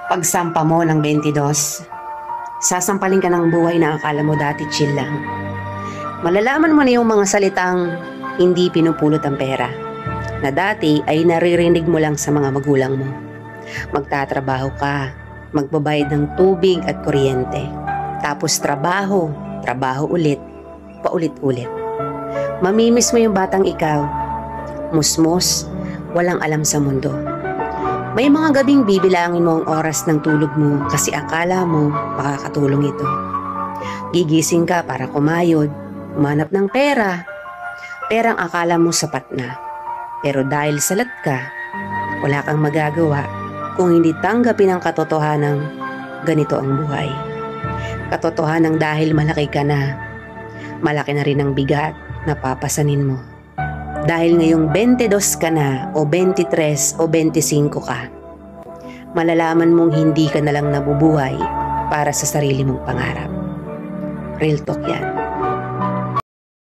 Pagsampa mo ng 22, sasampalin ka ng buhay na akala mo dati chill lang. Malalaman mo na yung mga salitang hindi pinupulot ang pera, na dati ay naririnig mo lang sa mga magulang mo. Magtatrabaho ka, magbabayad ng tubig at kuryente. Tapos trabaho, trabaho ulit, paulit-ulit. Mamimiss mo yung batang ikaw, musmos, walang alam sa mundo. May mga gabing bibilangin mo ang oras ng tulog mo kasi akala mo makakatulong ito. Gigising ka para kumayod, umanap ng pera. Perang akala mo sapat na. Pero dahil salat ka, wala kang magagawa kung hindi tanggapin ang katotohanang ganito ang buhay. Katotohanang dahil malaki ka na, malaki na rin ang bigat na papasanin mo. Dahil ngayong 22 ka na o 23 o 25 ka, malalaman mong hindi ka na lang nabubuhay para sa sarili mong pangarap. Real talk yan.